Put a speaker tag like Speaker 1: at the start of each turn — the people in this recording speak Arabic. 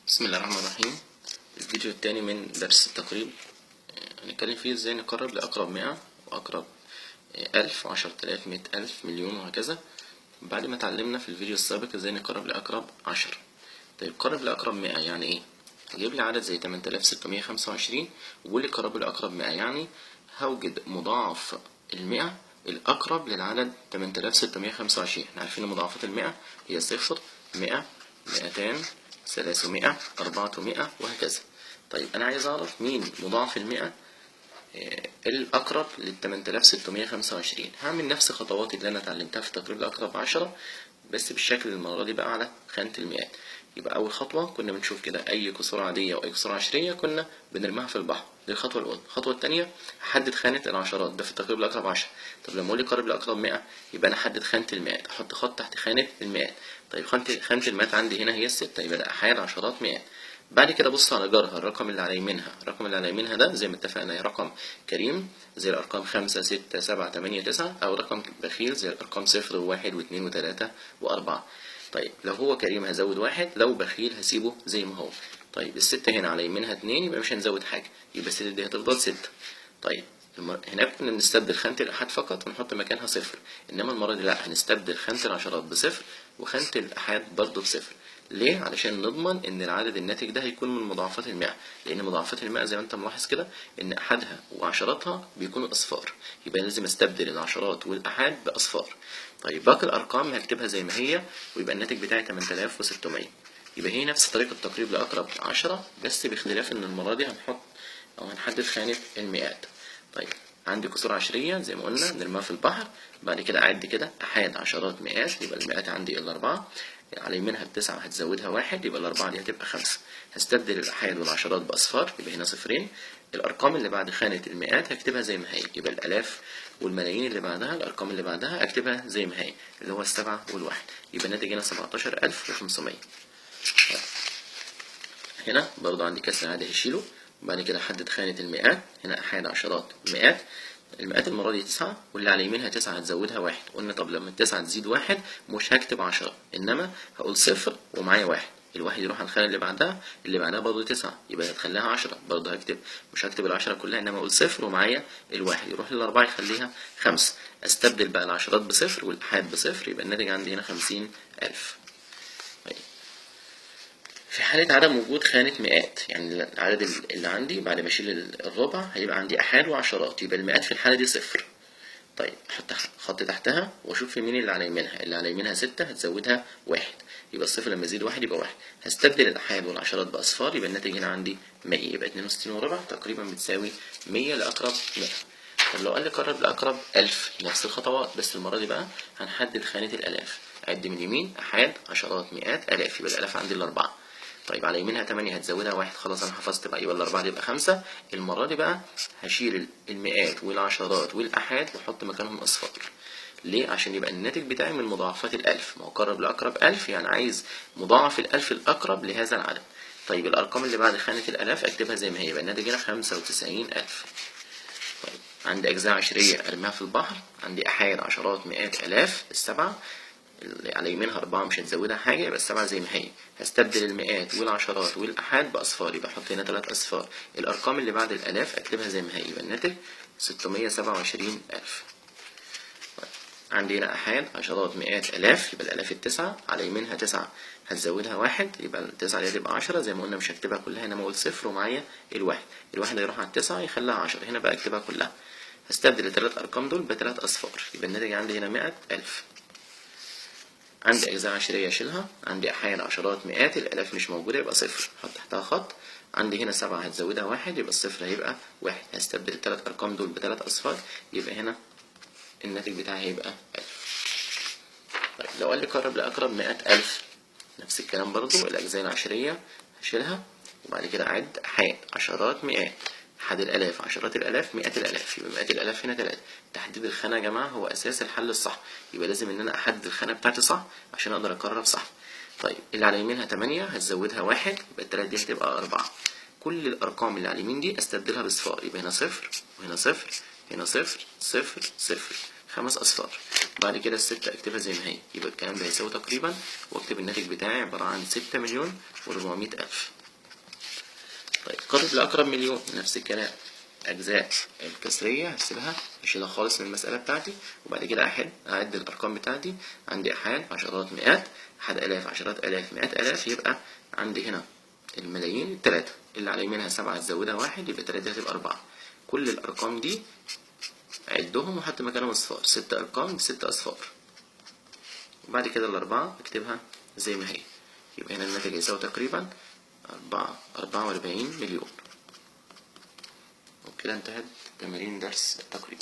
Speaker 1: بسم الله الرحمن الرحيم. الفيديو التاني من درس التقريب هنتكلم فيه ازاي نقرب لأقرب 100 وأقرب 1000 و10000 100,000 مليون وهكذا، بعد ما اتعلمنا في الفيديو السابق ازاي نقرب لأقرب 10. طيب قرب لأقرب 100 يعني ايه؟ هجيب لي عدد زي 8625 وبقول لي قرب لأقرب 100، يعني هوجد مضاعف ال100 الأقرب للعدد 8625. احنا عارفين ان مضاعفات ال100 هي 0 100 200 300 400 وهكذا. طيب أنا عايز أعرف مين مضاعف ال100 الأقرب لل 8625. هعمل نفس خطوات اللي أنا اتعلمتها في تقريب الأقرب 10، بس بالشكل المرة دي بقى على خانة المئات. يبقى أول خطوة كنا بنشوف كده أي كسور عادية وأي كسور عشرية كنا بنرميها في البحر، دي الخطوة الأولى. الخطوة التانية أحدد خانة العشرات، ده في التقريب الأقرب 10. طب لما أقول لي قرب لأقرب 100 يبقى أنا أحدد خانة المئات، أحط خط تحت خانة المئات. طيب خانة المئات عندي هنا هي الستة، يبقى ده أحاد عشرات مئات. بعد كده بص على جارها، الرقم اللي على يمينها، الرقم اللي على يمينها ده زي ما اتفقنا رقم كريم زي الأرقام 5 6 7 8 9، أو رقم بخيل زي الأرقام 0 و1 و2 و3 و4. طيب لو هو كريم هزود واحد، لو بخيل هسيبه زي ما هو. طيب الستة هنا على يمينها 2، يبقى مش هنزود حاجة، يبقى الستة دي هتفضل 6. طيب هناك كنا بنستبدل خانة الأحاد فقط ونحط مكانها صفر، إنما المرة دي لأ، هنستبدل خانة العشرات بصفر وخانة الأحاد برضه بصفر. ليه؟ علشان نضمن إن العدد الناتج ده هيكون من مضاعفات ال100، لأن مضاعفات ال100 زي ما أنت ملاحظ كده إن أحادها وعشراتها بيكونوا أصفار، يبقى لازم استبدل العشرات والأحاد بأصفار. طيب باقي الأرقام هكتبها زي ما هي، ويبقى الناتج بتاعي 8600. يبقى هي نفس طريقة التقريب لأقرب 10، بس باختلاف إن المرة دي هنحط أو هنحدد خانة المئات. طيب عندي كسور عشرية زي ما قلنا نرميها في البحر، بعد كده أعد كده أحاد عشرات مئات، يبقى المئات عندي الأربعة، على يمينها التسعة هتزودها واحد، يبقى الأربعة دي هتبقى 5. هستبدل الأحاد والعشرات بأصفار، يبقى هنا صفرين. الأرقام اللي بعد خانة المئات هكتبها زي ما هي، يبقى الآلاف والملايين اللي بعدها، الأرقام اللي بعدها أكتبها زي ما هي، اللي هو السبعة والواحد، يبقى الناتج هنا 17500. هنا برضه عندي كسر عادي هشيله، وبعد كده أحدد خانة المئات، هنا أحاد عشرات مئات، المئات المرة دي 9، واللي على يمينها 9 هتزودها واحد. قلنا طب لما التسعة تزيد واحد مش هكتب 10، إنما هقول صفر ومعايا واحد، الواحد يروح على الخانة اللي بعدها، اللي بعدها برضه 9، يبقى هتخليها 10. برضه مش هكتب ال10 كلها، إنما أقول صفر ومعايا الواحد يروح للأربعة يخليها 5. أستبدل بقى العشرات بصفر والأحاد بصفر، يبقى الناتج عندي هنا 50,000. في حالة عدم وجود خانة مئات، يعني العدد اللي عندي بعد ما اشيل الربع هيبقى عندي أحاد وعشرات، يبقى المئات في الحالة دي صفر. طيب أحط خط تحتها وأشوف مين اللي على يمينها، اللي على يمينها 6 هتزودها واحد، يبقى الصفر لما يزيد واحد يبقى واحد. هستبدل الأحاد والعشرات بأصفار، يبقى الناتج هنا عندي 100، يبقى 62 وربع تقريبا بتساوي 100 لأقرب 100. طب لو قال لي قرب لأقرب 1000، نفس الخطوات بس المرة دي بقى هنحدد خانة الآلاف. أعد من يمين أحاد عشرات مئات آلاف، يبقى الآلاف عندي الأربعة. طيب على يمينها 8 هتزودها واحد، خلاص أنا حفظت بقى، يبقى الأربعة دي يبقى 5. المرة دي بقى هشيل المئات والعشرات والأحاد وأحط مكانهم أصفار. ليه؟ عشان يبقى الناتج بتاعي من مضاعفات الألف، ما هو قرب لأقرب 1000 يعني عايز مضاعف الألف الأقرب لهذا العدد. طيب الأرقام اللي بعد خانة الآلاف أكتبها زي ما هي، يبقى الناتج هنا 95000. طيب عندي أجزاء عشرية أرميها في البحر، عندي أحاد عشرات مئات آلاف السبعة، اللي على يمينها 4 مش هتزودها حاجة، يبقى السبعة زي ما هي. هستبدل المئات والعشرات والأحاد بأصفار، يبقى أحط هنا 3 أصفار. الأرقام اللي بعد الآلاف أكتبها زي ما هي، يبقى الناتج 627000. عندي هنا أحاد عشرات مئات آلاف، يبقى الآلاف التسعة، على يمينها 9 هتزودها واحد، يبقى التسعة دي هتبقى 10 زي ما قلنا، مش هكتبها كلها، إنما أقول صفر ومعايا الواحد، الواحد هيروح على التسعة يخليها 10، هنا بقى أكتبها كلها. هستبدل ال3 أرقام دول ب3 أصفار، يبقى الناتج عندي هنا 100,000. عندي أجزاء عشرية أشيلها، عندي أحيان عشرات مئات، الآلاف مش موجودة يبقى صفر، حط تحتها خط. عندي هنا 7 هتزودها واحد، يبقى الصفر هيبقى واحد. هستبدل ال3 أرقام دول ب3 أصفار، يبقى هنا الناتج بتاعي هيبقى 1000. طيب لو قال لي قرب لأقرب 100,000، نفس الكلام برضو، الأجزاء العشرية هشيلها، وبعد كده أعد أحيان عشرات مئات، أحد الآلاف عشرات الآلاف مئات الآلاف، يبقى مئات الآلاف هنا 3. تحديد الخانة يا جماعة هو أساس الحل الصح، يبقى لازم إن أنا أحدد الخانة بتاعتي صح عشان أقدر أقرب صح. طيب اللي على يمينها 8 هتزودها واحد، يبقى التلات دي هتبقى 4. كل الأرقام اللي على اليمين دي أستبدلها بصفار، يبقى هنا صفر وهنا صفر، هنا صفر صفر صفر، 5 أصفار. بعد كده الستة أكتبها زي ما هي، يبقى الكلام ده هيساوي تقريبا، وأكتب الناتج بتاعي عبارة عن 6,400,000. قرب لأقرب مليون نفس الكلام. أجزاء الكسرية هسيبها هشيلها خالص من المسألة بتاعتي، وبعد كده أعد الأرقام بتاعتي. عندي أحاد، عشرات، مئات، أحد آلاف، عشرات آلاف، مئات آلاف. يبقى عندي هنا الملايين التلاتة اللي على يمينها 7 هتزودها 1 يبقى 3 هتبقى 4. كل الأرقام دي عدهم وحط مكانهم أصفار، 6 أرقام ب6 أصفار. وبعد كده الأربعة اكتبها زي ما هي. يبقى هنا الناتج هيساوي تقريبا 44 مليون. وكده انتهت تمارين درس التقريب.